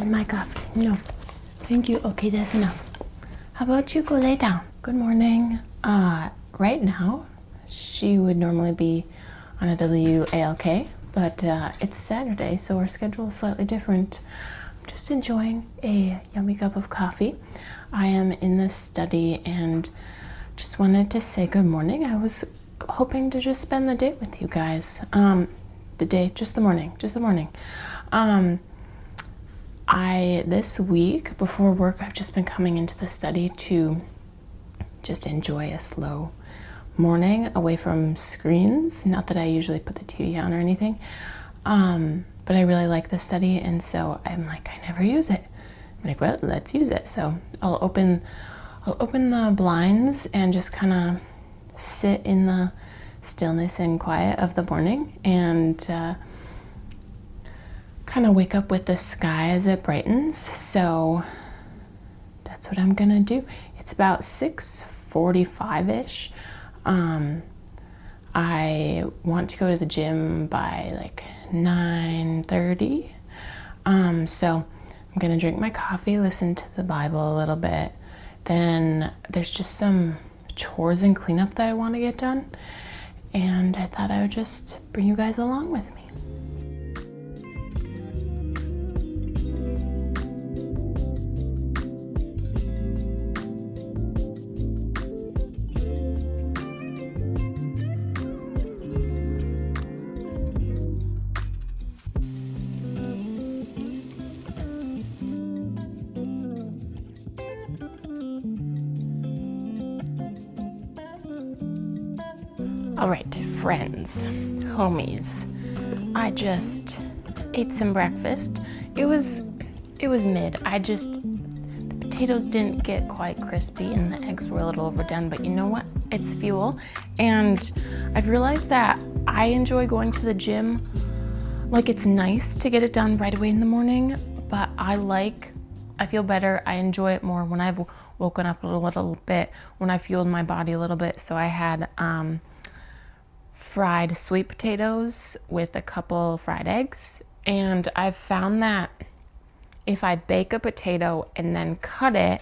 in my coffee. No. Thank you. Okay, that's enough. How about you go lay down? Good morning. Right now, she would normally be on a WALK, but it's Saturday, so our schedule is slightly different. I'm just enjoying a yummy cup of coffee. I am in the study and just wanted to say good morning. I was hoping to just spend the day with you guys. Just the morning. This week before work, I've just been coming into the study to just enjoy a slow morning away from screens. Not that I usually put the TV on or anything, but I really like the study, and so I'm like, I never use it. I'm like, well, let's use it. So I'll open the blinds and just kind of sit in the stillness and quiet of the morning and kind of wake up with the sky as it brightens. So that's what I'm gonna do. It's about 6:45-ish. I want to go to the gym by like 9:30. So I'm gonna drink my coffee, listen to the Bible a little bit. Then there's just some chores and cleanup that I want to get done. And I thought I would just bring you guys along with me. All right, friends, homies, I just ate some breakfast. It was mid. The potatoes didn't get quite crispy and the eggs were a little overdone, but you know what? It's fuel. And I've realized that I enjoy going to the gym. Like, it's nice to get it done right away in the morning, but I feel better. I enjoy it more when I've woken up a little bit, when I fueled my body a little bit. So I had, fried sweet potatoes with a couple fried eggs, and I've found that if I bake a potato and then cut it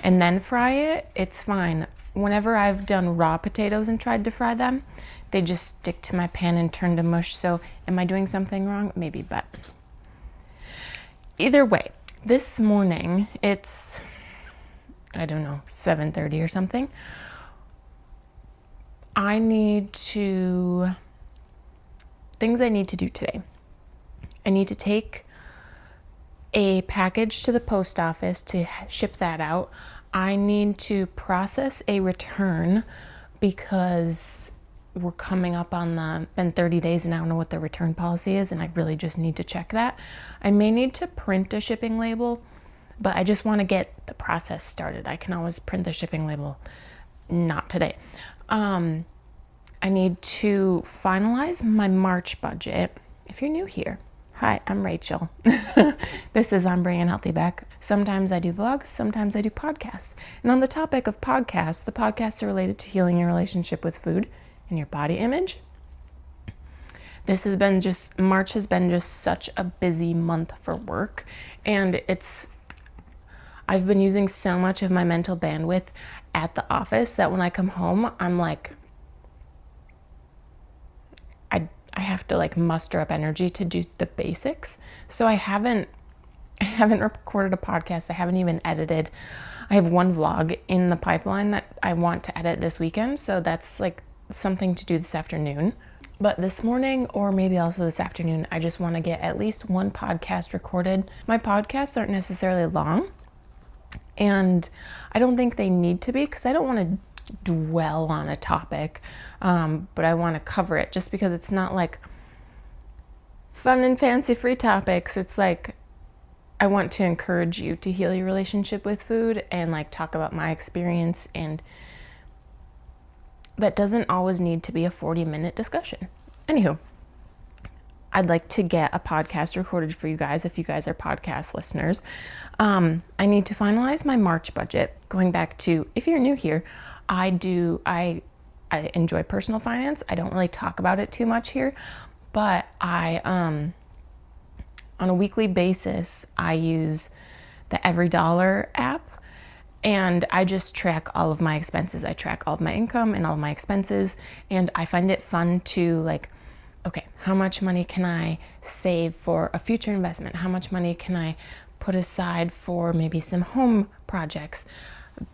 and then fry it, it's fine. Whenever I've done raw potatoes and tried to fry them, they just stick to my pan and turn to mush. So am I doing something wrong? Maybe, but either way, this morning it's, I don't know, 7:30 or something. Things I need to do today. I need to take a package to the post office to ship that out. I need to process a return because we're coming up on been 30 days and I don't know what the return policy is, and I really just need to check that. I may need to print a shipping label, but I just want to get the process started. I can always print the shipping label. Not today. I need to finalize my March budget. If you're new here, hi, I'm Rachel. This is I'm Bringing Healthy Back. Sometimes I do vlogs, sometimes I do podcasts. And on the topic of podcasts, the podcasts are related to healing your relationship with food and your body image. March has been just such a busy month for work. And I've been using so much of my mental bandwidth at the office that when I come home, I'm like, I have to like muster up energy to do the basics. So I haven't recorded a podcast. I haven't even edited. I have one vlog in the pipeline that I want to edit this weekend. So that's like something to do this afternoon. But this morning, or maybe also this afternoon, I just want to get at least one podcast recorded. My podcasts aren't necessarily long, and I don't think they need to be because I don't want to dwell on a topic, but I want to cover it just because it's not like fun and fancy free topics. It's like I want to encourage you to heal your relationship with food and like talk about my experience, and that doesn't always need to be a 40-minute discussion. Anywho, I'd like to get a podcast recorded for you guys if you guys are podcast listeners. I need to finalize my March budget. Going back to, if you're new here, I enjoy personal finance. I don't really talk about it too much here, but I on a weekly basis, I use the Every Dollar app, and I just track all of my expenses. I track all of my income and all of my expenses, and I find it fun to like, okay, how much money can I save for a future investment? How much money can I put aside for maybe some home projects?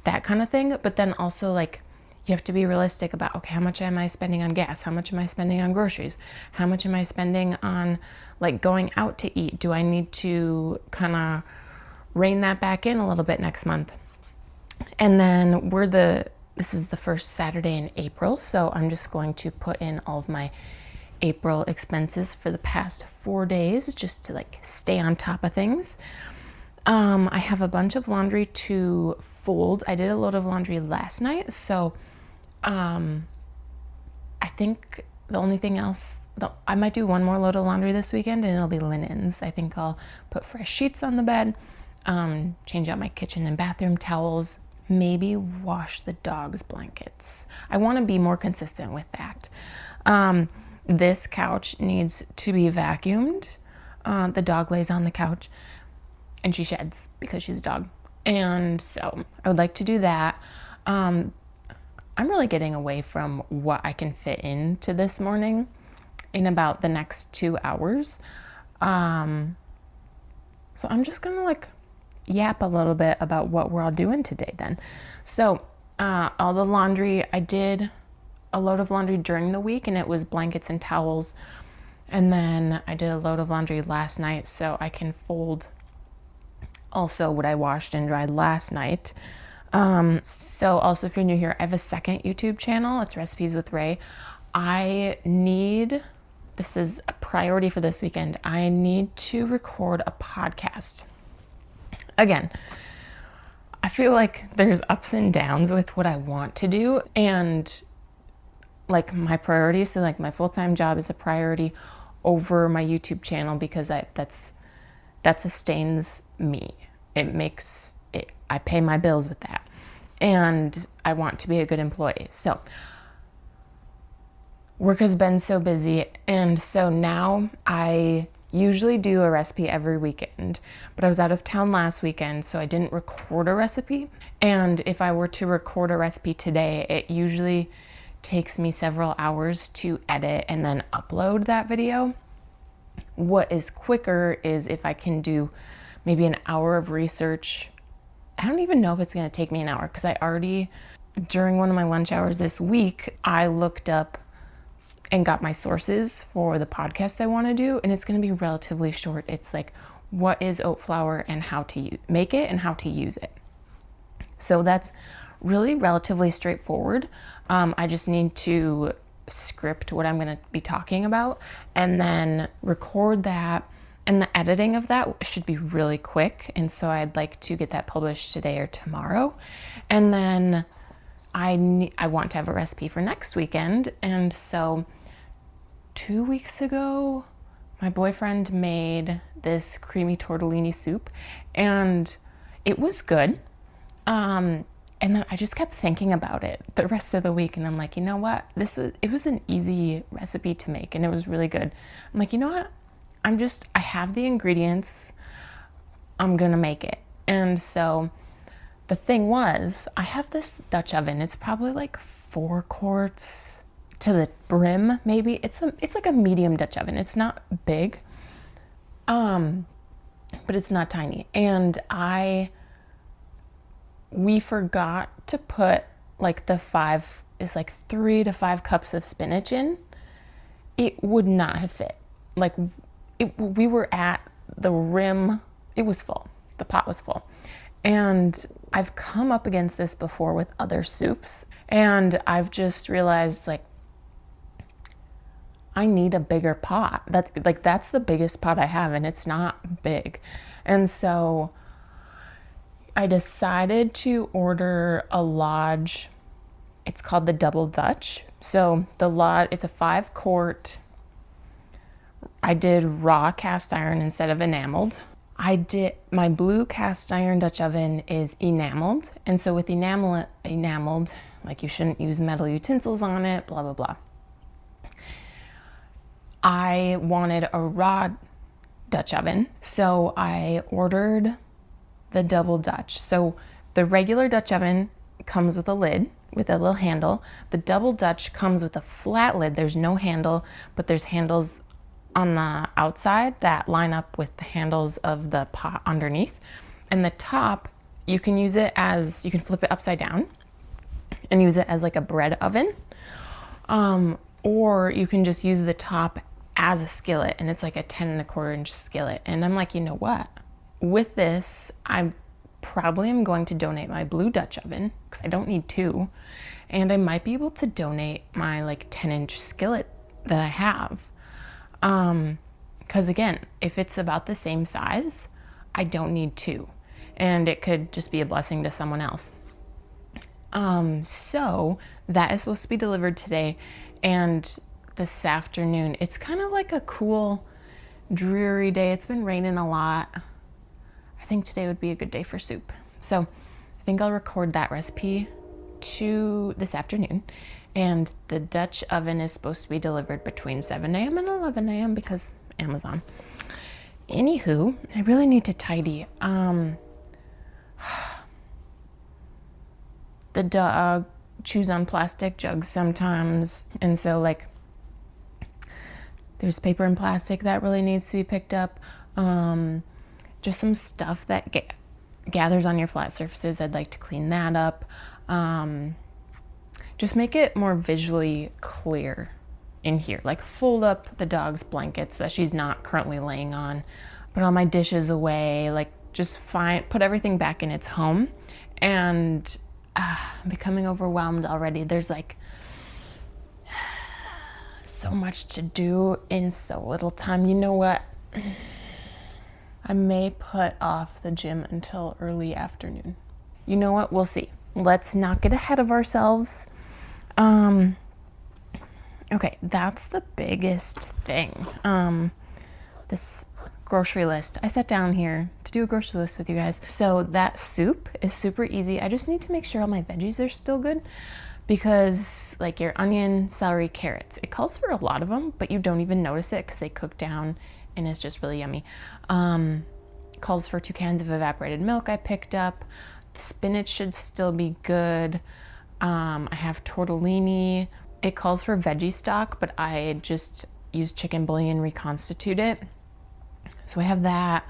That kind of thing. But then also like, you have to be realistic about, okay, how much am I spending on gas? How much am I spending on groceries? How much am I spending on like going out to eat? Do I need to kind of rein that back in a little bit next month? And then this is the first Saturday in April, so I'm just going to put in all of my April expenses for the past 4 days just to like stay on top of things. I have a bunch of laundry to fold. I did a load of laundry last night, so I think the only thing else, I might do one more load of laundry this weekend, and it'll be linens. I think I'll put fresh sheets on the bed, change out my kitchen and bathroom towels, maybe wash the dog's blankets. I want to be more consistent with that. This couch needs to be vacuumed. The dog lays on the couch and she sheds because she's a dog. And so I would like to do that. I'm really getting away from what I can fit into this morning in about the next 2 hours. So I'm just gonna like yap a little bit about what we're all doing today then. So all the laundry, I did a load of laundry during the week, and it was blankets and towels. And then I did a load of laundry last night, so I can fold also what I washed and dried last night. So also, if you're new here, I have a second YouTube channel. It's Recipes with Ray. This is a priority for this weekend. I need to record a podcast. Again, I feel like there's ups and downs with what I want to do, and like my priorities. So like my full-time job is a priority over my YouTube channel because that sustains me. I pay my bills with that, and I want to be a good employee. So work has been so busy, and so now I usually do a recipe every weekend, but I was out of town last weekend, so I didn't record a recipe. And if I were to record a recipe today, it usually takes me several hours to edit and then upload that video. What is quicker is if I can do maybe an hour of research. I don't even know if it's going to take me an hour, because I already, during one of my lunch hours this week, I looked up and got my sources for the podcast I want to do, and it's going to be relatively short. It's like, what is oat flour and how to make it and how to use it. So that's really relatively straightforward. I just need to script what I'm going to be talking about and then record that, and the editing of that should be really quick. And so I'd like to get that published today or tomorrow. And then I want to have a recipe for next weekend. And so 2 weeks ago, my boyfriend made this creamy tortellini soup, and it was good. And then I just kept thinking about it the rest of the week, and I'm like, you know what? It was an easy recipe to make, and it was really good. I'm like, you know what? I have the ingredients. I'm gonna make it. And so the thing was, I have this Dutch oven. It's probably like 4 quarts to the brim, maybe. It's like a medium Dutch oven. It's not big, but it's not tiny. And we forgot to put like 3 to 5 cups of spinach in. It would not have fit. Like we were at the rim. It was full. The pot was full. And I've come up against this before with other soups, and I've just realized like I need a bigger pot. That's the biggest pot I have, and it's not big. And so I decided to order a Lodge. It's called the Double Dutch. So the Lodge, it's a 5 quart. I did raw cast iron instead of enameled. My blue cast iron Dutch oven is enameled. And so with enameled, like you shouldn't use metal utensils on it, blah, blah, blah. I wanted a raw Dutch oven. So I ordered the double Dutch. So the regular Dutch oven comes with a lid with a little handle. The double Dutch comes with a flat lid. There's no handle, but there's handles on the outside that line up with the handles of the pot underneath. And the top, you can use it as, you can flip it upside down and use it as like a bread oven. Or you can just use the top as a skillet, and it's like a 10 1/4 inch skillet. And I'm like, you know what? With this, I probably am going to donate my blue Dutch oven because I don't need two. And I might be able to donate my like 10-inch skillet that I have. Because again, if it's about the same size, I don't need two. And it could just be a blessing to someone else. So that is supposed to be delivered today. And this afternoon, it's kind of like a cool, dreary day. It's been raining a lot. I think today would be a good day for soup. So I think I'll record that recipe to this afternoon. And the Dutch oven is supposed to be delivered between 7 a.m. and 11 a.m. because Amazon. Anywho, I really need to tidy. The dog chews on plastic jugs sometimes, and so like there's paper and plastic that really needs to be picked up. Just some stuff that gathers on your flat surfaces. I'd like to clean that up. Just make it more visually clear in here. Like fold up the dog's blankets that she's not currently laying on. Put all my dishes away. Like just put everything back in its home. And I'm becoming overwhelmed already. There's like so much to do in so little time. You know what? I may put off the gym until early afternoon. You know what? We'll see. Let's not get ahead of ourselves. Okay, that's the biggest thing. This grocery list. I sat down here to do a grocery list with you guys. So that soup is super easy. I just need to make sure all my veggies are still good, because like your onion, celery, carrots, it calls for a lot of them, but you don't even notice it because they cook down and it's just really yummy. Calls for 2 cans of evaporated milk I picked up. The spinach should still be good. I have tortellini. It calls for veggie stock, but I just used chicken bouillon, reconstitute it. So I have that,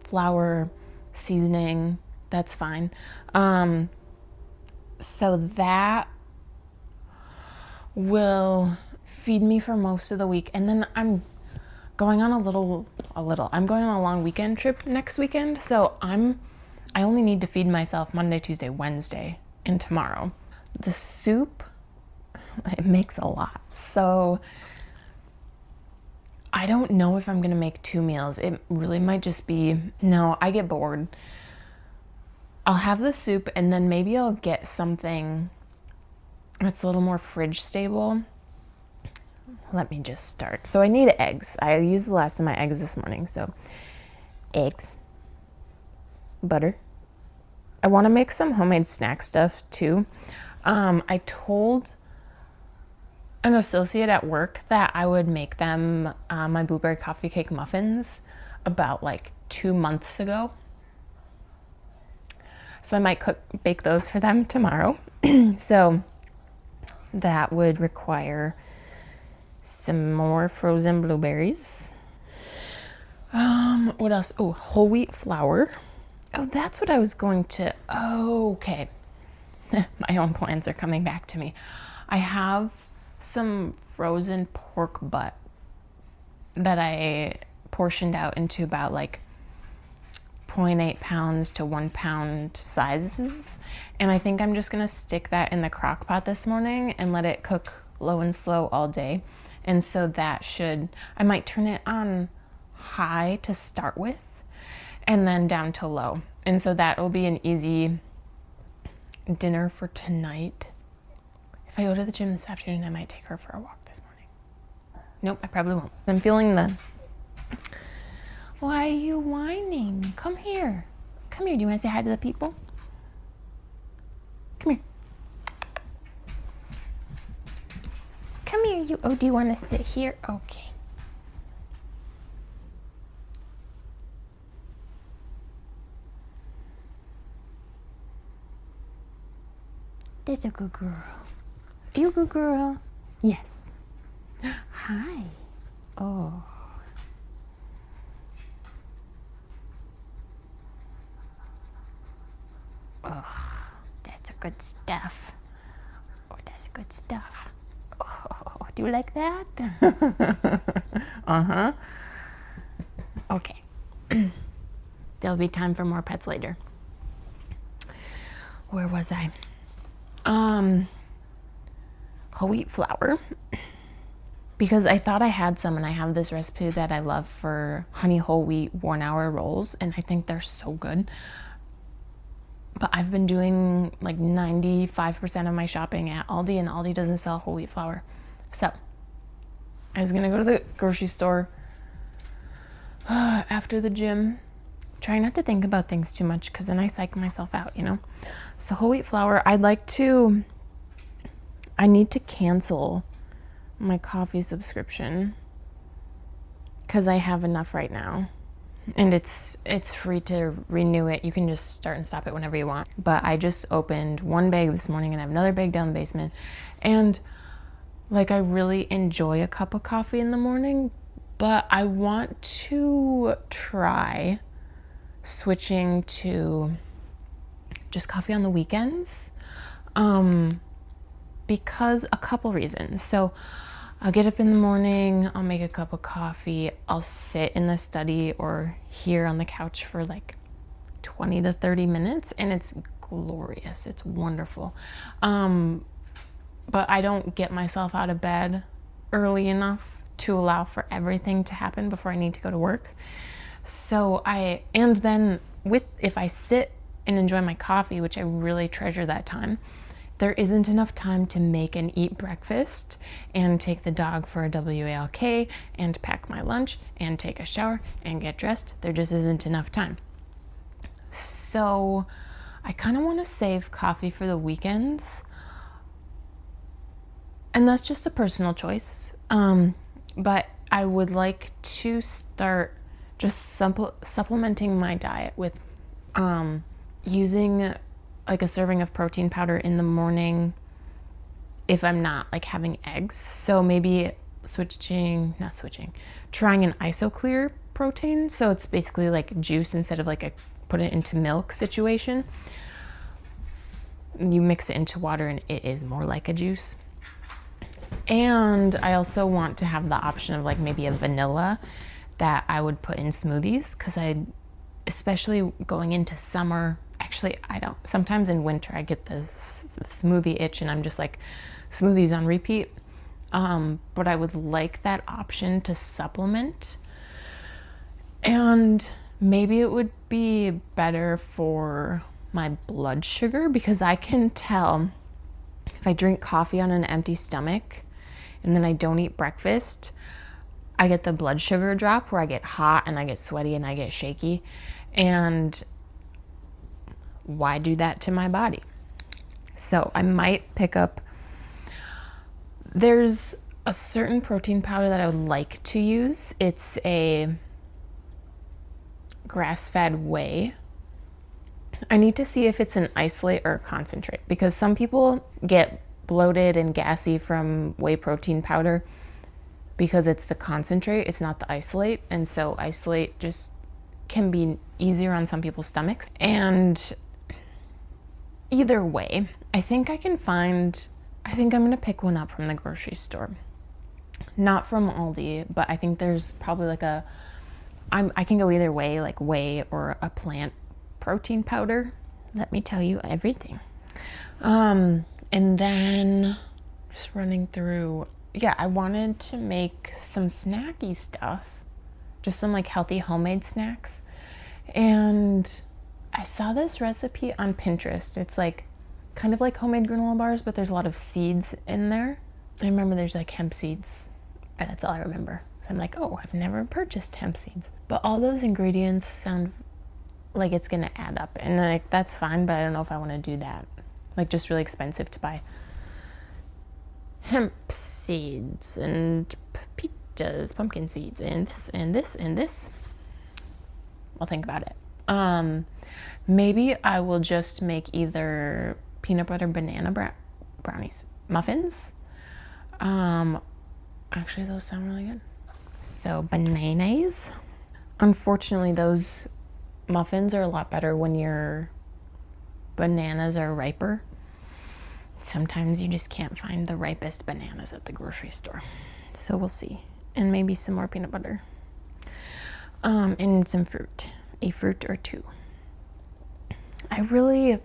flour, seasoning, that's fine. So that will feed me for most of the week. And then I'm going on I'm going on a long weekend trip next weekend. So I only need to feed myself Monday, Tuesday, Wednesday, and tomorrow. The soup, it makes a lot. So I don't know if I'm gonna make 2 meals. It really might just be, no, I get bored. I'll have the soup and then maybe I'll get something that's a little more fridge stable. Let me just start. So I need eggs. I used the last of my eggs this morning. So eggs, butter. I want to make some homemade snack stuff too. I told an associate at work that I would make them my blueberry coffee cake muffins about like 2 months ago. So I might bake those for them tomorrow. So that would require some more frozen blueberries. What else? Oh, whole wheat flour. Oh, that's what I was going to, okay. My own plans are coming back to me. I have some frozen pork butt that I portioned out into about like 0.8 pounds to 1 pound sizes. And I think I'm just gonna stick that in the crock pot this morning and let it cook low and slow all day. And so that I might turn it on high to start with and then down to low. And so that will be an easy dinner for tonight. If I go to the gym this afternoon, I might take her for a walk this morning. Nope, I probably won't. I'm feeling Why are you whining? Come here. Come here. Do you want to say hi to the people? Come here. Come here, you. Oh, do you want to sit here? Okay. That's a good girl. Are you a good girl? Yes. Hi. Oh. Oh, that's a good stuff. Oh, that's good stuff. Oh, do you like that? Uh-huh. Okay. There'll be time for more pets later. Where was I? Whole wheat flour. Because I thought I had some, and I have this recipe that I love for honey whole wheat 1 hour rolls, and I think they're so good. But I've been doing like 95% of my shopping at Aldi, and Aldi doesn't sell whole wheat flour. So I was gonna go to the grocery store after the gym. Try not to think about things too much, because then I psych myself out, you know? So whole wheat flour, I need to cancel my coffee subscription because I have enough right now. And it's free to renew it. You can just start and stop it whenever you want. But I just opened one bag this morning, and I have another bag down the basement. And like, I really enjoy a cup of coffee in the morning, but I want to try switching to just coffee on the weekends, because a couple reasons. So I'll get up in the morning, I'll make a cup of coffee, I'll sit in the study or here on the couch for like 20 to 30 minutes, and it's glorious. It's wonderful. But I don't get myself out of bed early enough to allow for everything to happen before I need to go to work. So if I sit and enjoy my coffee, which I really treasure that time, there isn't enough time to make and eat breakfast and take the dog for a WALK and pack my lunch and take a shower and get dressed. There just isn't enough time. So I kind of want to save coffee for the weekends. And that's just a personal choice. But I would like to start just supplementing my diet with using like a serving of protein powder in the morning if I'm not like having eggs. So maybe trying an IsoClear protein. So it's basically like juice instead of like a put it into milk situation. You mix it into water and it is more like a juice. And I also want to have the option of like maybe a vanilla that I would put in smoothies, because especially going into summer, actually I don't, sometimes in winter I get the smoothie itch and I'm just like smoothies on repeat. But I would like that option to supplement, and maybe it would be better for my blood sugar, because I can tell if I drink coffee on an empty stomach and then I don't eat breakfast, I get the blood sugar drop where I get hot and I get sweaty and I get shaky. And why do that to my body? So I might pick up, there's a certain protein powder that I would like to use. It's a grass-fed whey. I need to see if it's an isolate or a concentrate, because some people get bloated and gassy from whey protein powder because it's the concentrate, it's not the isolate. And so isolate just can be easier on some people's stomachs. And either way, I think I'm gonna pick one up from the grocery store. Not from Aldi, but I think there's probably like I can go either way, like whey or a plant protein powder. Let me tell you everything. And then just running through, I wanted to make some snacky stuff, just some like healthy homemade snacks. And I saw this recipe on Pinterest. It's like kind of like homemade granola bars, but there's a lot of seeds in there. I remember there's like hemp seeds, and that's all I remember. So I'm like, oh, I've never purchased hemp seeds. But all those ingredients sound like it's gonna add up, and like that's fine, but I don't know if I want to do that. Like, just really expensive to buy hemp seeds and pepitas, pumpkin seeds, and this and this and this. I'll think about it. Maybe I will just make either peanut butter banana brownies, muffins. Actually, those sound really good. So bananas. Unfortunately, those muffins are a lot better when your bananas are riper. Sometimes you just can't find the ripest bananas at the grocery store. So we'll see. And maybe some more peanut butter. And some fruit. A fruit or two. Aldi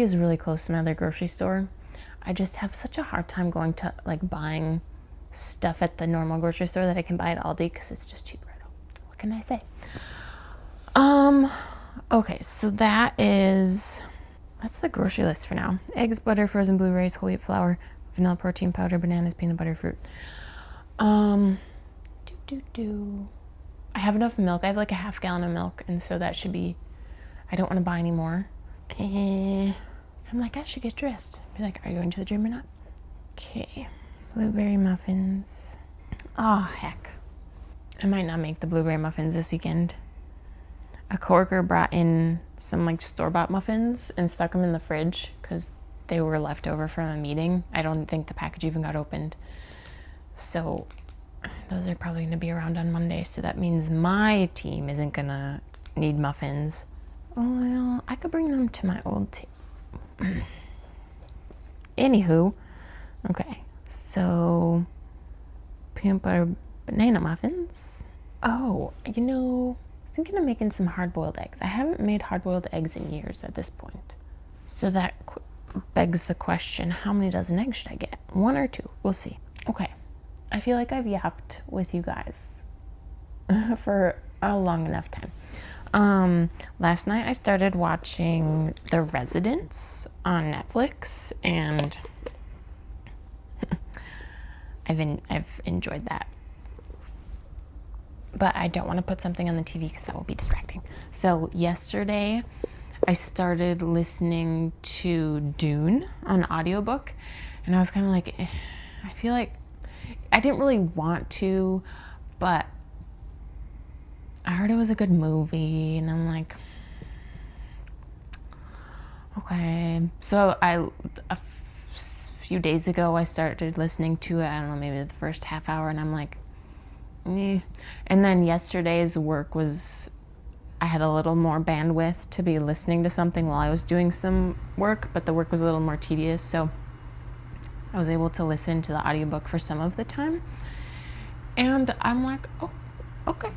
is really close to my other grocery store. I just have such a hard time going to like buying stuff at the normal grocery store that I can buy at Aldi because it's just cheaper. What can I say? Okay, so that's the grocery list for now. Eggs, butter, frozen blueberries, whole wheat flour, vanilla protein powder, bananas, peanut butter, fruit. I have enough milk. I have like a half gallon of milk, and so that should be, I don't want to buy any more. I'm like, I should get dressed. Be like, are you going to the gym or not? Okay, blueberry muffins. Oh, heck. I might not make the blueberry muffins this weekend. A coworker brought in some like store-bought muffins and stuck them in the fridge because they were left over from a meeting. I don't think the package even got opened. So those are probably going to be around on Monday. So that means my team isn't going to need muffins. Well, I could bring them to my old team. Anywho, okay. So peanut butter banana muffins. Oh, I was thinking of making some hard-boiled eggs. I haven't made hard-boiled eggs in years at this point. So that begs the question, how many dozen eggs should I get? 1 or 2? We'll see. Okay. I feel like I've yapped with you guys for a long enough time. Last night I started watching The Residents on Netflix, and I've enjoyed that. But I don't want to put something on the TV because that will be distracting. So yesterday I started listening to Dune on audiobook, and I was kind of like, I feel like I didn't really want to, but I heard it was a good movie, and I'm like, okay. So a few days ago I started listening to it. I don't know, maybe the first half hour, and I'm like, eh. And then yesterday's work I had a little more bandwidth to be listening to something while I was doing some work, but the work was a little more tedious, so I was able to listen to the audiobook for some of the time. And I'm like, oh, okay.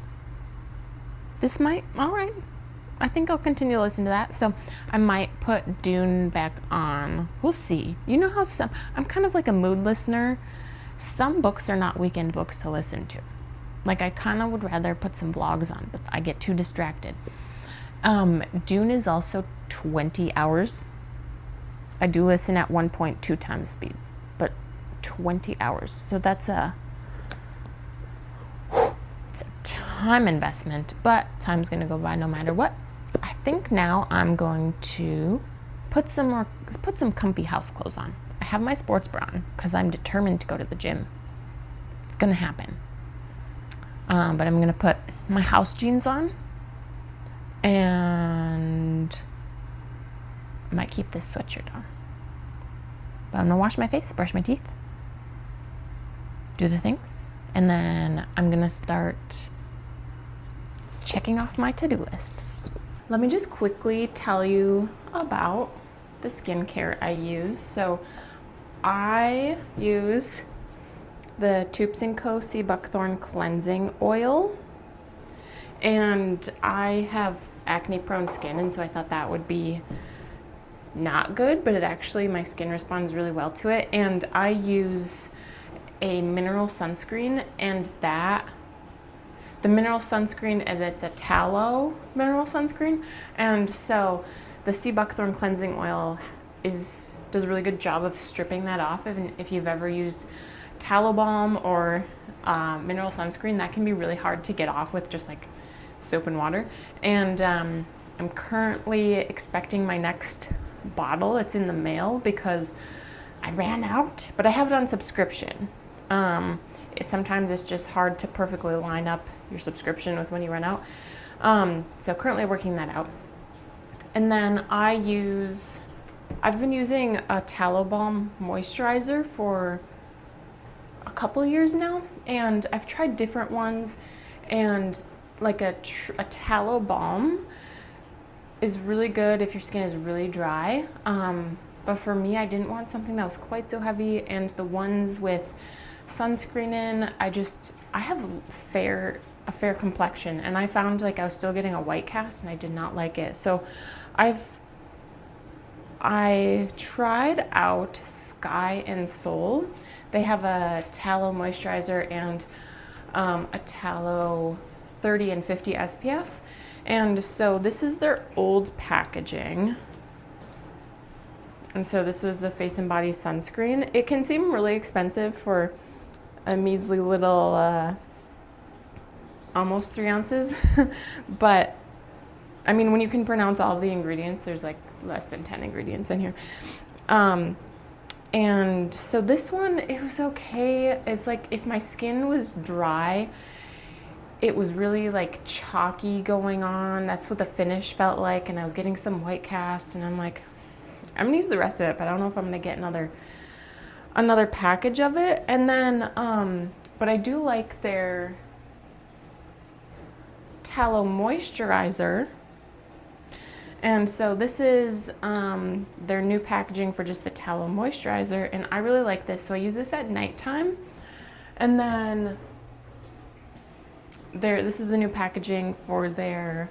All right. I think I'll continue to listen to that. So I might put Dune back on. We'll see. You know how I'm kind of like a mood listener. Some books are not weekend books to listen to. Like, I kind of would rather put some vlogs on, but I get too distracted. Dune is also 20 hours. I do listen at 1.2 times speed, but 20 hours. So it's a time investment, but time's going to go by no matter what. I think now I'm going to put some comfy house clothes on. I have my sports bra on because I'm determined to go to the gym. It's going to happen. But I'm going to put my house jeans on, and I might keep this sweatshirt on. But I'm going to wash my face, brush my teeth, do the things, and then I'm going to start checking off my to-do list. Let me just quickly tell you about the skincare I use. So I use the Tubes & Co. Sea Buckthorn Cleansing Oil. And I have acne-prone skin, and so I thought that would be not good, but my skin responds really well to it. And I use a mineral sunscreen, and the mineral sunscreen, and it's a tallow mineral sunscreen. And so the Sea Buckthorn Cleansing Oil does a really good job of stripping that off. If you've ever used tallow balm or mineral sunscreen, that can be really hard to get off with just like soap and water. And I'm currently expecting my next bottle. It's in the mail because I ran out, but I have it on subscription. Sometimes it's just hard to perfectly line up your subscription with when you run out. So currently working that out. And then I use I've been using a tallow balm moisturizer for a couple years now, and I've tried different ones, and like a tallow balm is really good if your skin is really dry. But for me, I didn't want something that was quite so heavy, and the ones with sunscreen in, I have a fair complexion, and I found like I was still getting a white cast, and I did not like it. So I tried out Sky and Soul. They have a tallow moisturizer and a tallow 30 and 50 SPF. And so this is their old packaging. And so this was the Face and Body sunscreen. It can seem really expensive for a measly little, almost 3 ounces. But I mean, when you can pronounce all of the ingredients, there's like less than 10 ingredients in here. And so this one, it was okay. It's like if my skin was dry, it was really like chalky going on. That's what the finish felt like. And I was getting some white cast, and I'm like, I'm gonna use the rest of it, but I don't know if I'm gonna get another package of it. And then, but I do like their tallow moisturizer. And so this is their new packaging for just the tallow moisturizer, and I really like this. So I use this at nighttime. And then this is the new packaging for their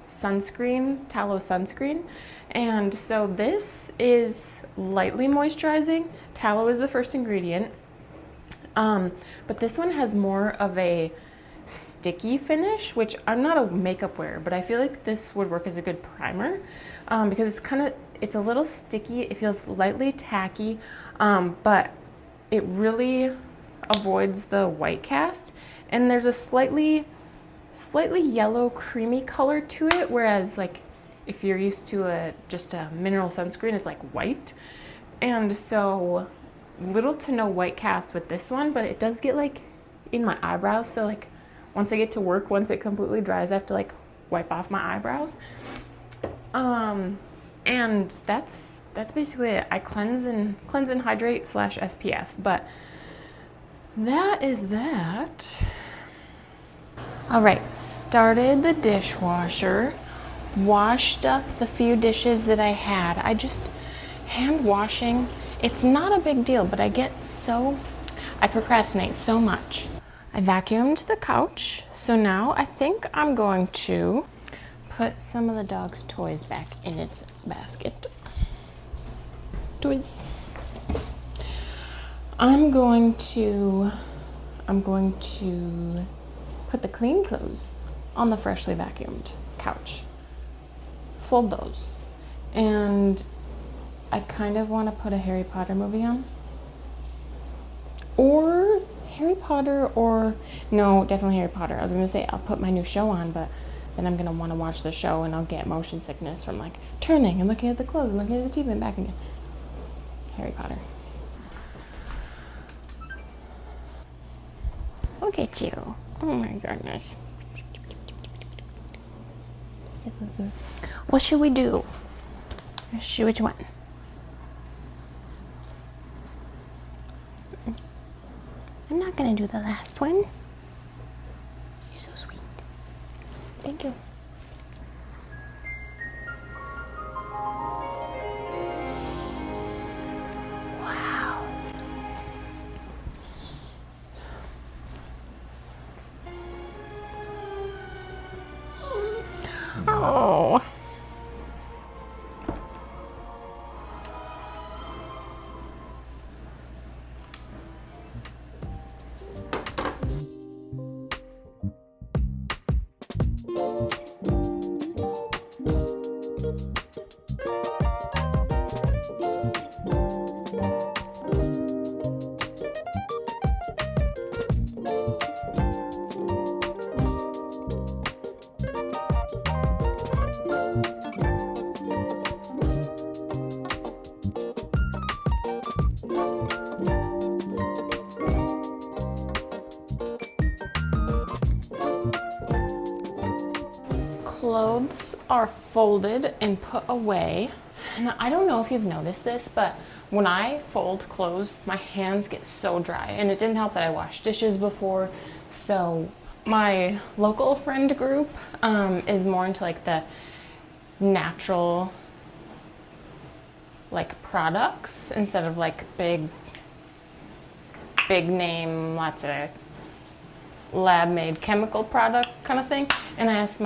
sunscreen, tallow sunscreen. And so this is lightly moisturizing. Tallow is the first ingredient. But this one has more of a sticky finish, which I'm not a makeup wearer, but I feel like this would work as a good primer, because it's a little sticky. It feels lightly tacky, but it really avoids the white cast, and there's a slightly yellow creamy color to it, whereas like if you're used to just a mineral sunscreen, it's like white. And so little to no white cast with this one, but it does get like in my eyebrows. So like once I get to work, once it completely dries, I have to like wipe off my eyebrows. And that's basically it. I cleanse and hydrate / SPF, but that is that. All right, started the dishwasher, washed up the few dishes that I had. I just hand washing. It's not a big deal, but I procrastinate so much. I vacuumed the couch, so now I think I'm going to put some of the dog's toys back in its basket. Toys. I'm going to put the clean clothes on the freshly vacuumed couch. Fold those. And I kind of want to put a Harry Potter movie on. Or Harry Potter, or no, definitely Harry Potter. I was going to say I'll put my new show on, but then I'm going to want to watch the show and I'll get motion sickness from like turning and looking at the clothes and looking at the TV and back again. Harry Potter. Look at you. Oh my goodness. What should we do? Which one? I'm not gonna do the last one. You're so sweet. Thank you. Wow. Oh. Clothes are folded and put away. And I don't know if you've noticed this, but when I fold clothes, my hands get so dry. And it didn't help that I washed dishes before. So my local friend group is more into like the natural like products instead of like big name, lots of lab made chemical product kind of thing. And I asked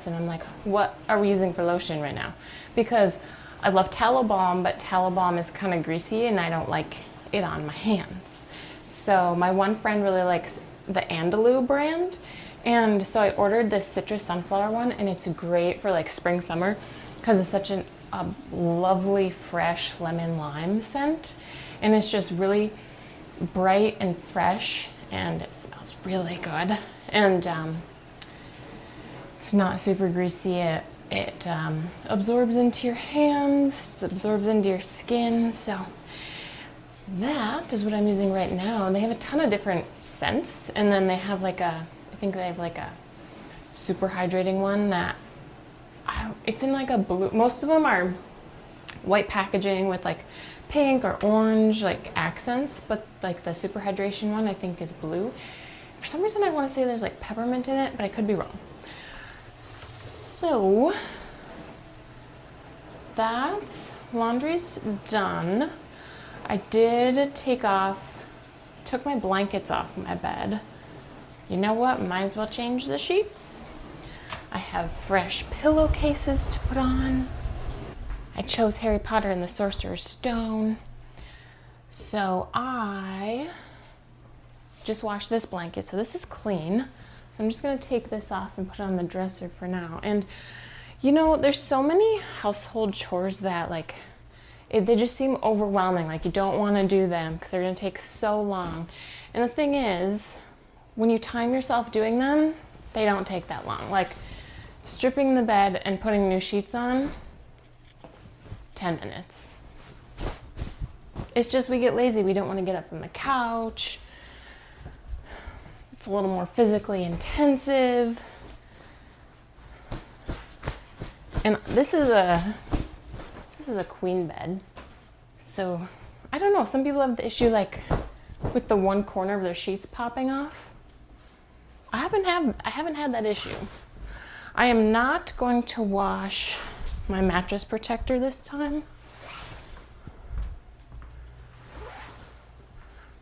them, I'm like, what are we using for lotion right now? Because I love tallow balm, but tallow balm is kind of greasy and I don't like it on my hands. So my one friend really likes the Andalou brand. And so I ordered this citrus sunflower one, and it's great for like spring, summer, because it's such a lovely, fresh lemon lime scent. And it's just really bright and fresh, and it smells really good. And it's not super greasy. It absorbs into your hands, it absorbs into your skin. So that is what I'm using right now. They have a ton of different scents, and then they have like I think they have like a super hydrating one that it's in like a blue. Most of them are white packaging with like pink or orange like accents, but like the super hydration one I think is blue. For some reason I want to say there's like peppermint in it, but I could be wrong. So that laundry's done. I did took my blankets off my bed. You know what? Might as well change the sheets. I have fresh pillowcases to put on. I chose Harry Potter and the Sorcerer's Stone. So I just washed this blanket. So this is clean. So I'm just gonna take this off and put it on the dresser for now. And you know, there's so many household chores that like, they just seem overwhelming. Like you don't wanna do them because they're gonna take so long. And the thing is, when you time yourself doing them, they don't take that long. Like stripping the bed and putting new sheets on, 10 minutes. It's just we get lazy. We don't want to get up from the couch. It's a little more physically intensive. And this is a queen bed. So I don't know, some people have the issue like with the one corner of their sheets popping off. I haven't had that issue. I am not going to wash my mattress protector this time.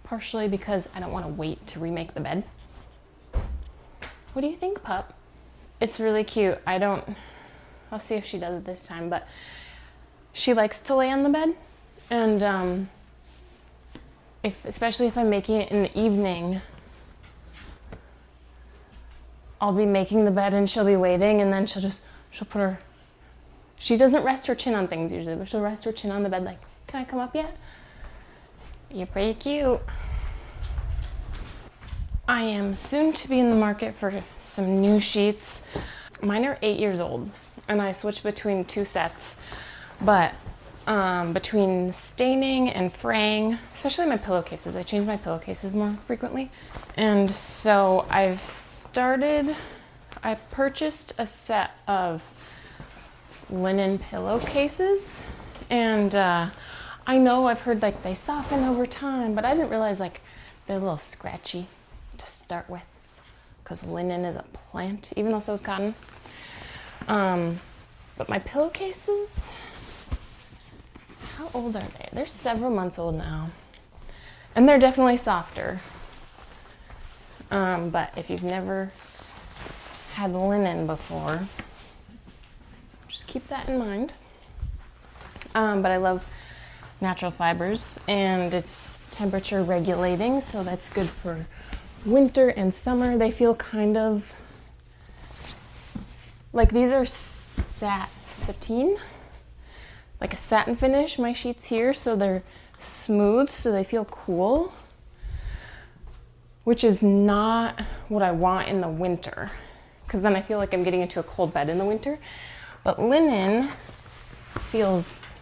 Partially because I don't want to wait to remake the bed. What do you think, pup? It's really cute. I'll see if she does it this time, but she likes to lay on the bed. And especially if I'm making it in the evening, I'll be making the bed and she'll be waiting, and then she doesn't rest her chin on things usually, but she'll rest her chin on the bed like, can I come up yet? You're pretty cute. I am soon to be in the market for some new sheets. Mine are 8 years old, and I switch between 2 sets, but between staining and fraying, especially my pillowcases, I change my pillowcases more frequently. And so I purchased a set of linen pillowcases, and I know I've heard like they soften over time, but I didn't realize like they're a little scratchy to start with, because linen is a plant, even though so is cotton. But my pillowcases, how old are they? They're several months old now, and they're definitely softer. But if you've never had linen before, just keep that in mind. But I love natural fibers, and it's temperature regulating, so that's good for winter and summer. They feel kind of like these are sateen, like a satin finish, my sheets here, so they're smooth, so they feel cool, which is not what I want in the winter, because then I feel like I'm getting into a cold bed in the winter. But linen feels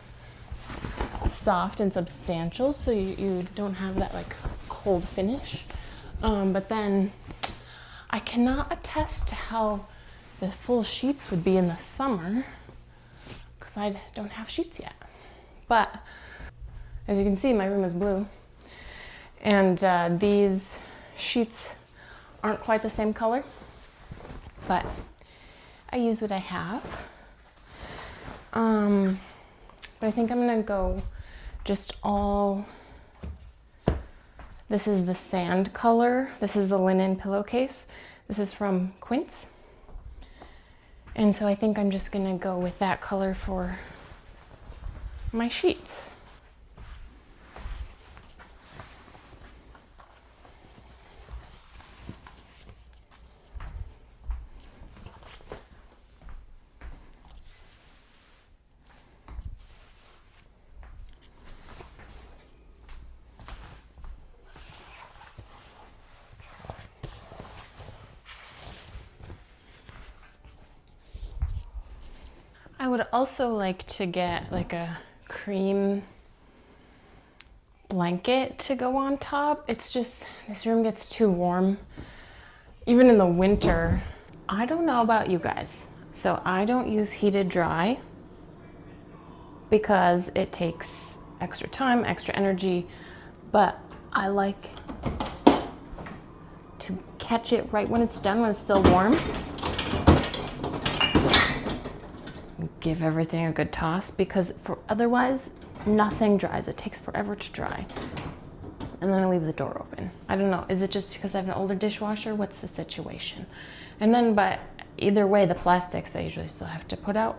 soft and substantial, so you don't have that like cold finish. But then I cannot attest to how the full sheets would be in the summer because I don't have sheets yet. But as you can see, my room is blue. And these sheets aren't quite the same color, but I use what I have. But I think I'm gonna go just all, this is the sand color. This is the linen pillowcase. This is from Quince. And so I think I'm just gonna go with that color for my sheets. I would also like to get like a cream blanket to go on top. It's just, this room gets too warm, even in the winter. I don't know about you guys, so I don't use heated dry because it takes extra time, extra energy, but I like to catch it right when it's done, when it's still warm. Give everything a good toss because otherwise nothing dries. It takes forever to dry. And then I leave the door open. I don't know, is it just because I have an older dishwasher? What's the situation? And then, but either way, the plastics I usually still have to put out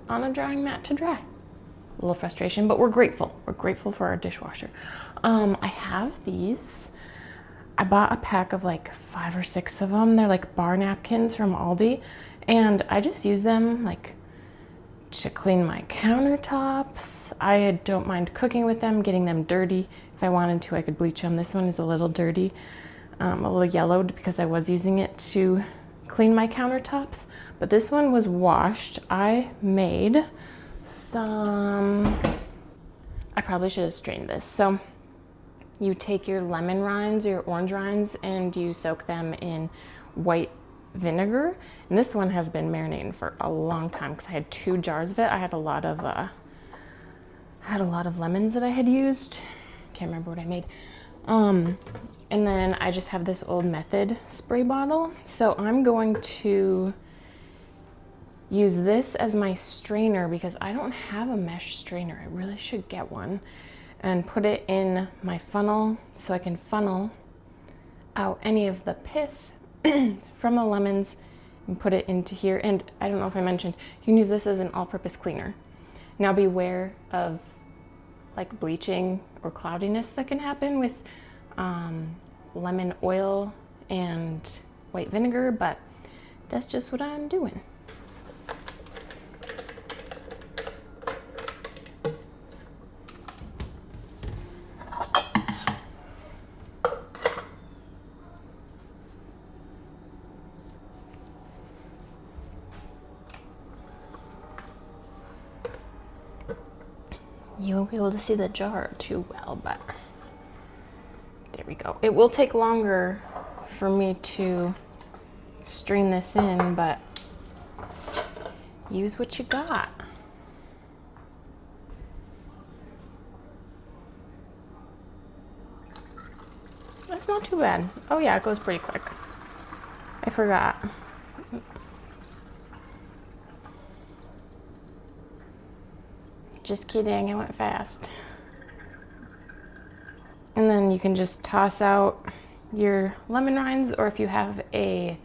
on a drying mat to dry. A little frustration, but we're grateful. We're grateful for our dishwasher. I have these. I bought a pack of like 5 or 6 of them. They're like bar napkins from Aldi. And I just use them like to clean my countertops. I don't mind cooking with them, getting them dirty. If I wanted to, I could bleach them. This one is a little dirty, a little yellowed because I was using it to clean my countertops. But this one was washed. I made some, I probably should have strained this. So you take your lemon rinds or your orange rinds and you soak them in white vinegar. And this one has been marinating for a long time because I had 2 jars of it. I had a lot of lemons that I had used. Can't remember what I made. And then I just have this old Method spray bottle. So I'm going to use this as my strainer because I don't have a mesh strainer. I really should get one, and put it in my funnel so I can funnel out any of the pith from the lemons and put it into here. And I don't know if I mentioned, you can use this as an all-purpose cleaner. Now beware of like bleaching or cloudiness that can happen with lemon oil and white vinegar, but that's just what I'm doing. You won't be able to see the jar too well, but there we go. It will take longer for me to strain this in, but use what you got. That's not too bad. Oh yeah, it goes pretty quick. I forgot. Just kidding, I went fast. And then you can just toss out your lemon rinds, or if you have a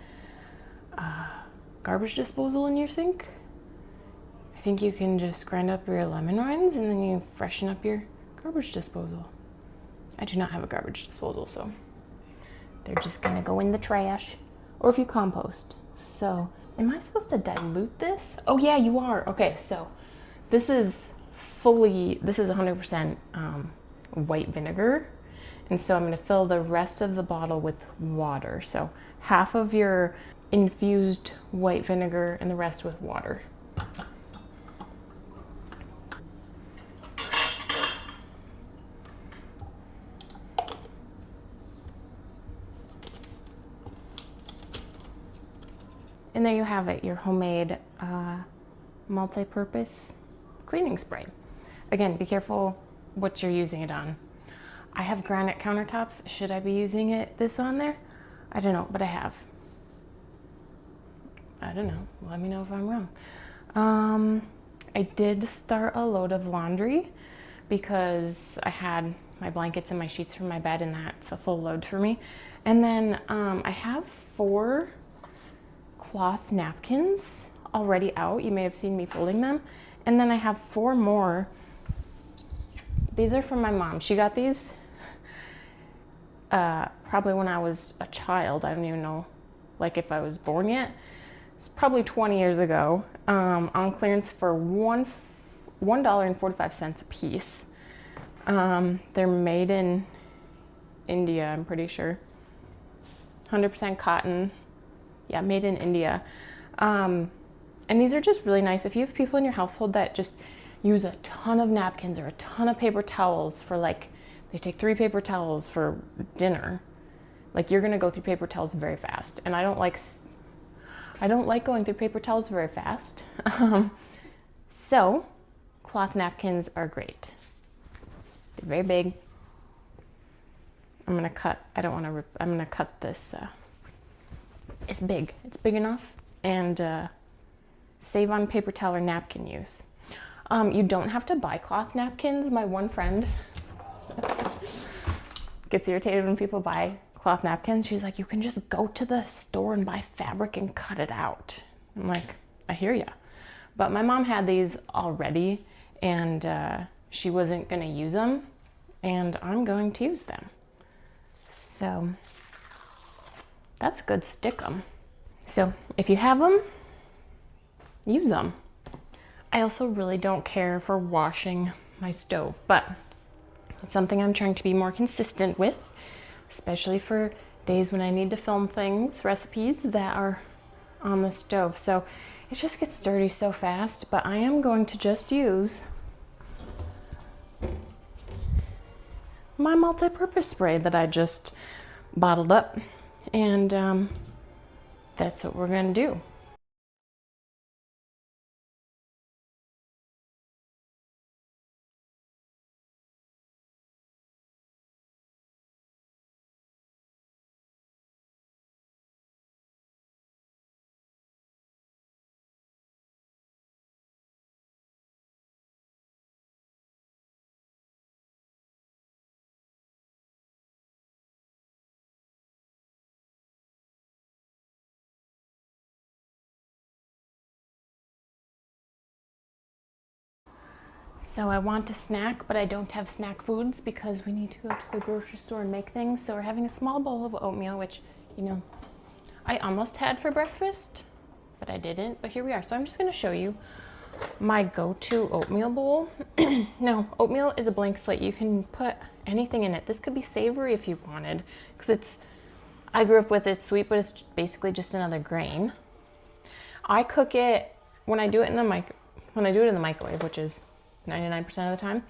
garbage disposal in your sink, I think you can just grind up your lemon rinds and then you freshen up your garbage disposal. I do not have a garbage disposal, so they're just gonna go in the trash, or if you compost. So, am I supposed to dilute this? Oh yeah, you are. Okay, so this is 100% white vinegar. And so I'm gonna fill the rest of the bottle with water. So half of your infused white vinegar and the rest with water. And And there you have it, your homemade multi-purpose cleaning spray. Again, be careful what you're using it on. I have granite countertops. Should I be using this on there? I don't know, but I have. I don't know. Let me know if I'm wrong. I did start a load of laundry because I had my blankets and my sheets from my bed, and that's a full load for me. And then I have 4 cloth napkins already out. You may have seen me folding them. And then I have 4 more. These are from my mom. She got these probably when I was a child. I don't even know like if I was born yet. It's probably 20 years ago, on clearance for $1.45 a piece. They're made in India, I'm pretty sure. 100% cotton. Yeah, made in India. And these are just really nice. If you have people in your household that just use a ton of napkins or a ton of paper towels for like, they take 3 paper towels for dinner, like you're gonna go through paper towels very fast. And I don't like going through paper towels very fast. So cloth napkins are great. They're very big. I'm gonna cut, I don't wanna rip, I'm gonna cut this. It's big, it's big enough, and save on paper towel or napkin use. You don't have to buy cloth napkins. My one friend gets irritated when people buy cloth napkins. She's like, you can just go to the store and buy fabric and cut it out. I'm like, I hear ya. But my mom had these already, and she wasn't gonna use them, and I'm going to use them. So that's good, stick them. So if you have them, use them. I also really don't care for washing my stove, but it's something I'm trying to be more consistent with, especially for days when I need to film things, recipes that are on the stove. So it just gets dirty so fast, but I am going to just use my multi-purpose spray that I just bottled up, and that's what we're gonna do. So I want to snack, but I don't have snack foods because we need to go to the grocery store and make things. So we're having a small bowl of oatmeal, which, you know, I almost had for breakfast, but I didn't. But here we are. So I'm just going to show you my go-to oatmeal bowl. Now, oatmeal is a blank slate. You can put anything in it. This could be savory if you wanted, because I grew up with it sweet, but it's basically just another grain. I cook it when I do it in the microwave, which is 99% of the time.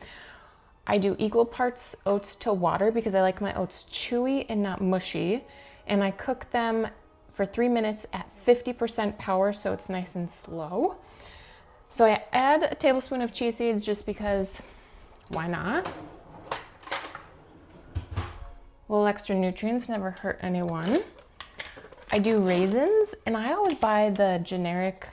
I do equal parts oats to water because I like my oats chewy and not mushy. And I cook them for 3 minutes at 50% power, so it's nice and slow. So I add a tablespoon of chia seeds just because, why not? A little extra nutrients never hurt anyone. I do raisins, and I always buy the generic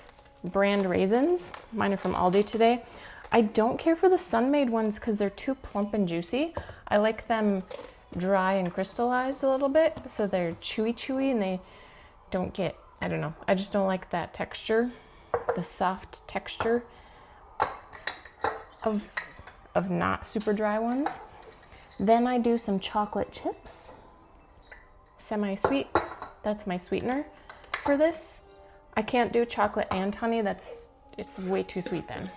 brand raisins. Mine are from Aldi today. I don't care for the Sun-Maid ones because they're too plump and juicy. I like them dry and crystallized a little bit, so they're chewy and they don't get, I don't know, I just don't like that texture, the soft texture of not super dry ones. Then I do some chocolate chips, semi-sweet. That's my sweetener for this. I can't do chocolate and honey, it's way too sweet then.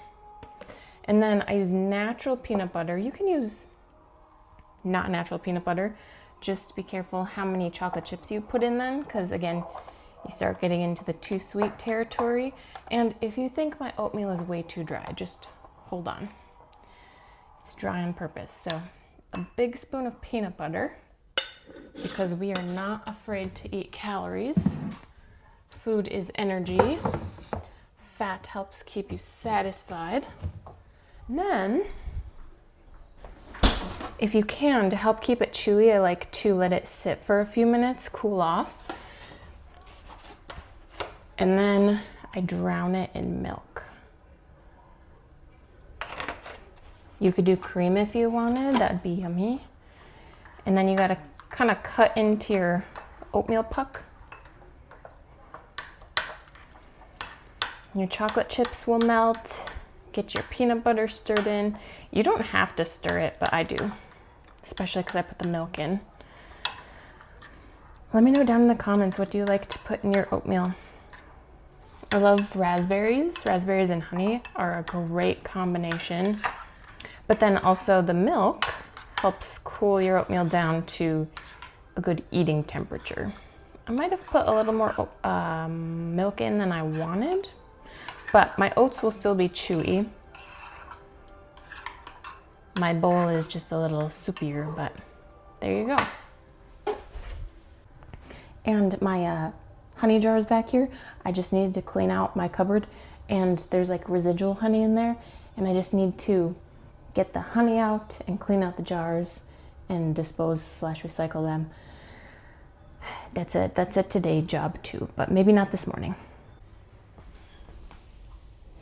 And then I use natural peanut butter. You can use not natural peanut butter. Just be careful how many chocolate chips you put in then, because again, you start getting into the too sweet territory. And if you think my oatmeal is way too dry, just hold on. It's dry on purpose. So a big spoon of peanut butter, because we are not afraid to eat calories Food is energy. Fat helps keep you satisfied. And then, if you can, to help keep it chewy, I like to let it sit for a few minutes, cool off. And then I drown it in milk. You could do cream if you wanted, that'd be yummy. And then you gotta kind of cut into your oatmeal puck. Your chocolate chips will melt. Get your peanut butter stirred in. You don't have to stir it, but I do, especially because I put the milk in. Let me know down in the comments, what do you like to put in your oatmeal? I love raspberries. Raspberries and honey are a great combination. But then also the milk helps cool your oatmeal down to a good eating temperature. I might have put a little more milk in than I wanted, but my oats will still be chewy. My bowl is just a little soupier, but there you go. And my honey jars back here, I just needed to clean out my cupboard, and there's like residual honey in there, and I just need to get the honey out and clean out the jars and dispose/recycle them. That's it. That's a today job too, but maybe not this morning.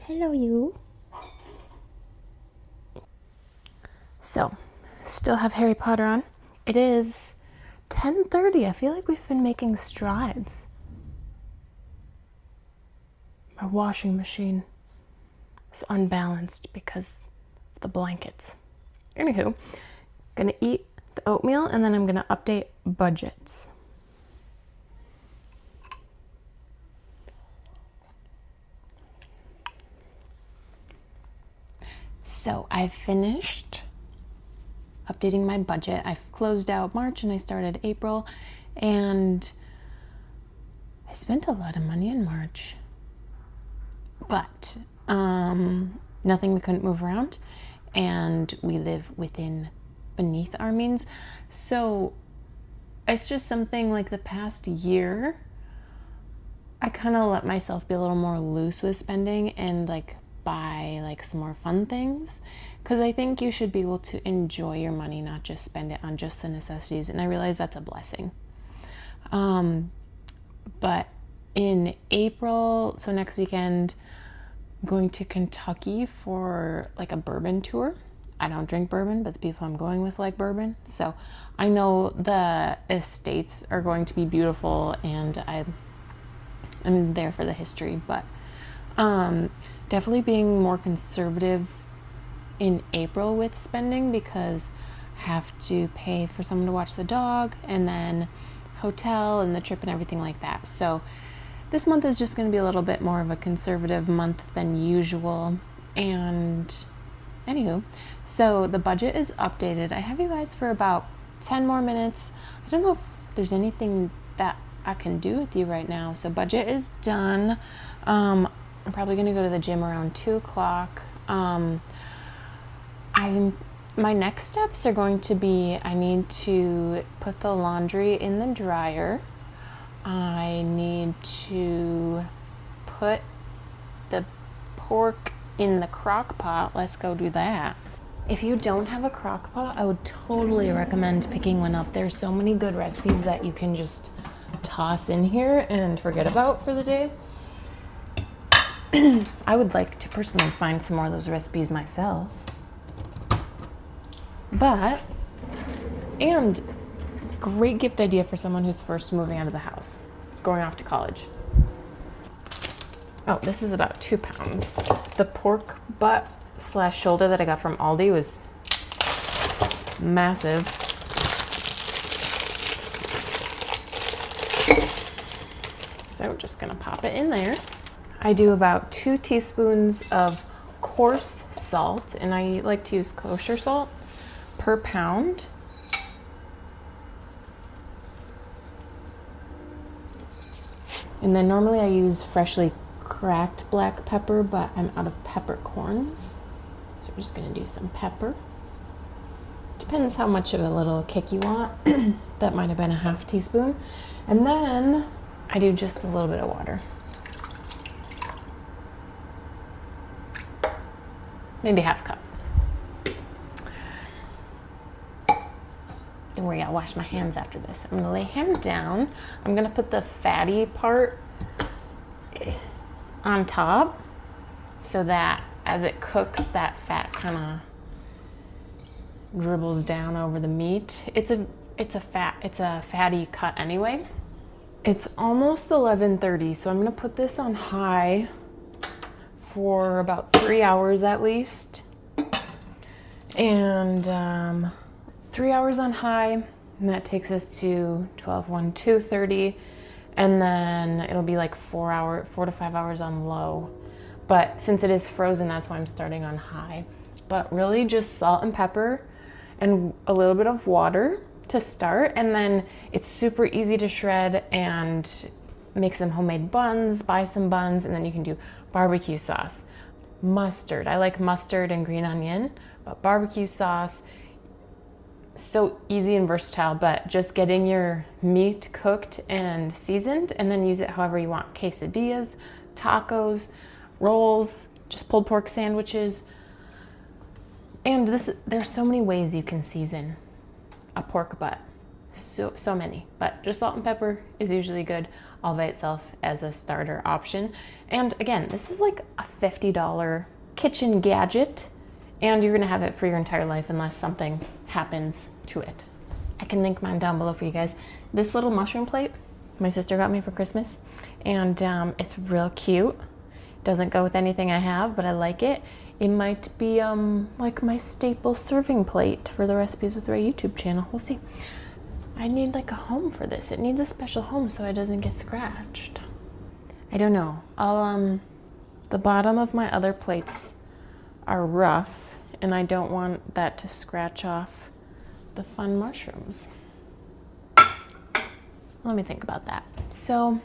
Hello, you. So, still have Harry Potter on. It is 10:30. I feel like we've been making strides. My washing machine is unbalanced because of the blankets. Anywho, gonna eat the oatmeal and then I'm gonna update budgets. So I finished updating my budget. I closed out March and I started April, and I spent a lot of money in March, but nothing we couldn't move around, and we live beneath our means. So it's just something like the past year, I kind of let myself be a little more loose with spending and like buy like some more fun things, because I think you should be able to enjoy your money, not just spend it on just the necessities. And I realize that's a blessing. But in April, so next weekend, I'm going to Kentucky for like a bourbon tour. I don't drink bourbon, but the people I'm going with like bourbon. So I know the estates are going to be beautiful, and I'm there for the history, but definitely being more conservative in April with spending, because I have to pay for someone to watch the dog, and then hotel and the trip and everything like that. So this month is just going to be a little bit more of a conservative month than usual. And anywho, so the budget is updated. I have you guys for about 10 more minutes. I don't know if there's anything that I can do with you right now. So budget is done. I'm probably going to go to the gym around 2 o'clock. My next steps are going to be, I need to put the laundry in the dryer. I need to put the pork in the crock pot. Let's go do that. If you don't have a crock pot, I would totally recommend picking one up. There's so many good recipes that you can just toss in here and forget about for the day. I would like to personally find some more of those recipes myself. And great gift idea for someone who's first moving out of the house, going off to college. Oh, this is about 2 pounds. The pork butt / shoulder that I got from Aldi was massive. So just gonna pop it in there. I do about 2 teaspoons of coarse salt, and I like to use kosher salt per pound. And then normally I use freshly cracked black pepper, but I'm out of peppercorns. So we're just gonna do some pepper. Depends how much of a little kick you want. That might have been a ½ teaspoon. And then I do just a little bit of water. Maybe half a cup. Don't worry, I'll wash my hands after this. I'm gonna lay him down. I'm gonna put the fatty part on top so that as it cooks, that fat kind of dribbles down over the meat. It's a fatty cut anyway. It's almost 11:30, so I'm gonna put this on high for about 3 hours at least. And 3 hours on high, and that takes us to 12:1, 2:30, and then it'll be like 4 to 5 hours on low. But since it is frozen, that's why I'm starting on high. But really just salt and pepper and a little bit of water to start, and then it's super easy to shred and make some homemade buns, buy some buns, and then you can do barbecue sauce. Mustard, I like mustard and green onion, but barbecue sauce, so easy and versatile, but just getting your meat cooked and seasoned and then use it however you want. Quesadillas, tacos, rolls, just pulled pork sandwiches. And there's so many ways you can season a pork butt. So many, but just salt and pepper is usually good all by itself as a starter option. And again, this is like a $50 kitchen gadget, and you're gonna have it for your entire life unless something happens to it. I can link mine down below for you guys. This little mushroom plate, my sister got me for Christmas, and it's real cute. Doesn't go with anything I have, but I like it. It might be like my staple serving plate for the Recipes with Ray YouTube channel. We'll see. I need like a home for this. It needs a special home so it doesn't get scratched. I don't know. The bottom of my other plates are rough, and I don't want that to scratch off the fun mushrooms. Let me think about that. So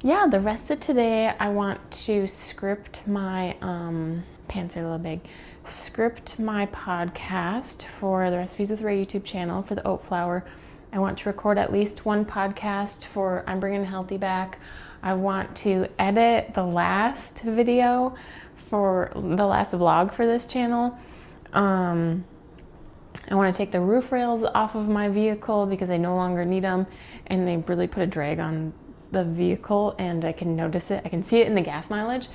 yeah, the rest of today I want to script my pants are a little big. Script my podcast for the Recipes with Ray YouTube channel for the oat flour. I want to record at least one podcast for I'm Bringing Healthy Back. I want to edit the last video for the last vlog for this channel. I want to take the roof rails off of my vehicle because I no longer need them, and they really put a drag on the vehicle, and I can notice it. I can see it in the gas mileage.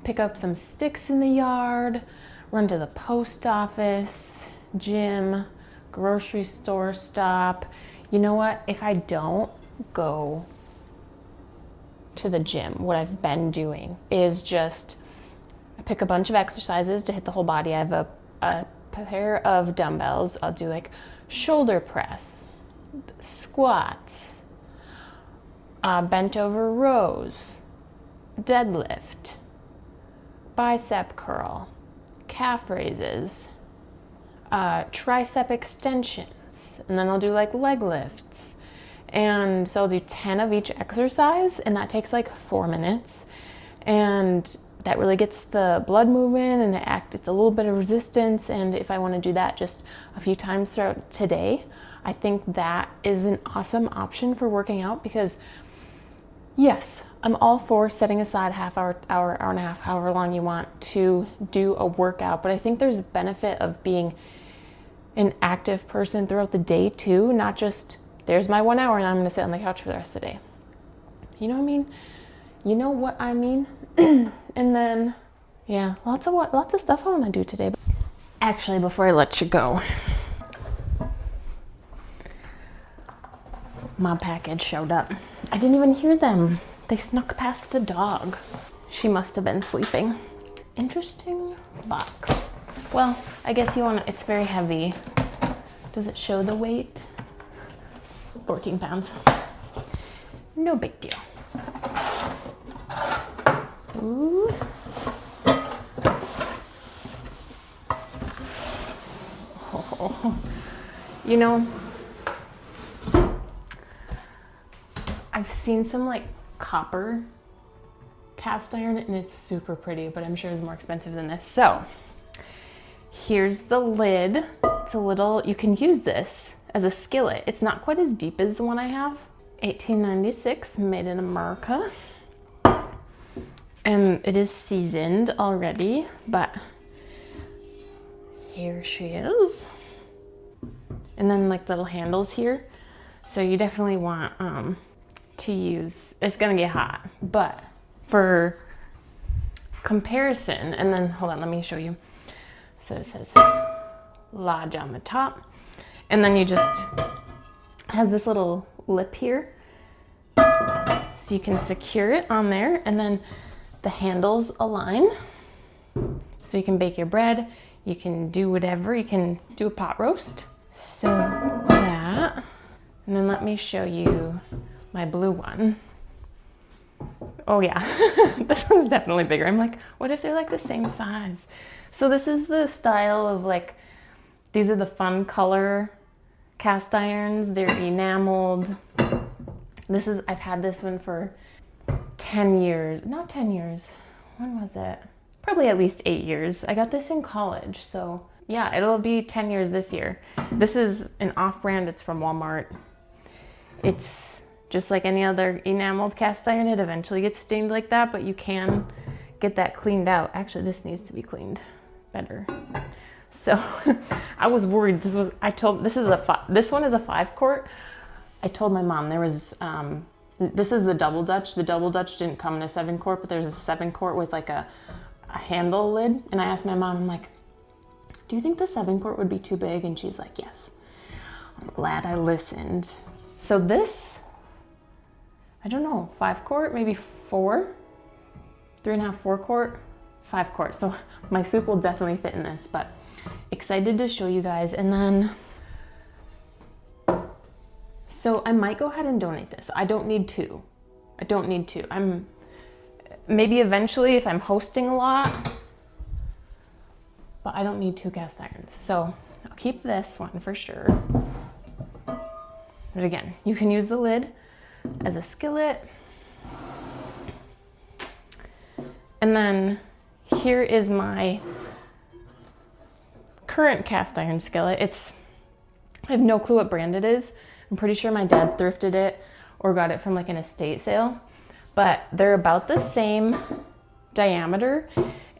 Pick up some sticks in the yard, run to the post office, gym, grocery store stop. You know what? If I don't go to the gym, what I've been doing is just I pick a bunch of exercises to hit the whole body. I have a pair of dumbbells. I'll do like shoulder press, squats, bent over rows, deadlift, bicep curl, calf raises, tricep extensions, and then I'll do like leg lifts. And so I'll do 10 of each exercise, and that takes like 4 minutes. And that really gets the blood moving, and it's a little bit of resistance. And if I want to do that just a few times throughout today, I think that is an awesome option for working out, because yes, I'm all for setting aside half hour, hour and a half, however long you want to do a workout. But I think there's a benefit of being an active person throughout the day too, not just there's my 1 hour and I'm gonna sit on the couch for the rest of the day. You know what I mean? You know what I mean? And then, yeah, lots of stuff I wanna do today. Actually, before I let you go, my package showed up. I didn't even hear them. They snuck past the dog. She must have been sleeping. Interesting box. Well, I guess it's very heavy. Does it show the weight? 14 pounds. No big deal. Ooh. Oh. You know, I've seen some like copper cast iron and it's super pretty, but I'm sure it's more expensive than this. So here's the lid. It's a little, you can use this as a skillet. It's not quite as deep as the one I have, 1896, made in America. And it is seasoned already, but here she is. And then like little handles here. So you definitely want to use, it's gonna get hot, but for comparison, and then hold on, let me show you. So it says Lodge on the top. And then you just, has this little lip here. So you can secure it on there, and then the handles align. So you can bake your bread, you can do whatever, you can do a pot roast. So that, and then let me show you my blue one. Oh yeah, this one's definitely bigger. I'm like, what if they're like the same size? So this is the style of like, these are the fun color cast irons. They're enameled. This is, I've had this one for 10 years, not 10 years. When was it? Probably at least 8 years. I got this in college. So yeah, it'll be 10 years this year. This is an off-brand, it's from Walmart. It's just like any other enameled cast iron. It eventually gets stained like that, but you can get that cleaned out. Actually, this needs to be cleaned better. So I was worried. This one is a 5-quart. I told my mom there was, this is the double Dutch. The double Dutch didn't come in a 7-quart, but there's a 7-quart with like a handle lid. And I asked my mom, I'm like, do you think the 7-quart would be too big? And she's like, yes. I'm glad I listened. So this, I don't know, 5-quart, maybe 4, 3.5, 4-quart, 5-quart. So my soup will definitely fit in this, but excited to show you guys. And then, so I might go ahead and donate this. I don't need two. I don't need two. Maybe eventually if I'm hosting a lot, but I don't need 2 cast irons. So I'll keep this one for sure. But again, you can use the lid as a skillet. And then here is my current cast iron skillet. I have no clue what brand it is. I'm pretty sure my dad thrifted it or got it from like an estate sale, but they're about the same diameter.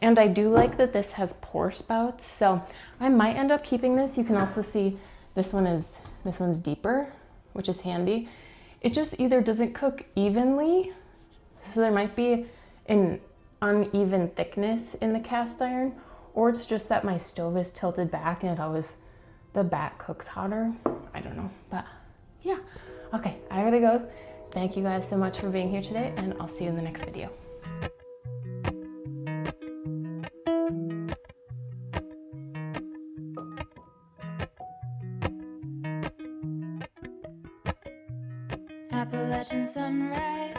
And I do like that this has pour spouts, so I might end up keeping this. You can also see this one's deeper, which is handy. It just either doesn't cook evenly, so there might be an uneven thickness in the cast iron, or it's just that my stove is tilted back and the back cooks hotter. I don't know, but yeah. Okay, I gotta go. Thank you guys so much for being here today, and I'll see you in the next video. Appalachian sunrise.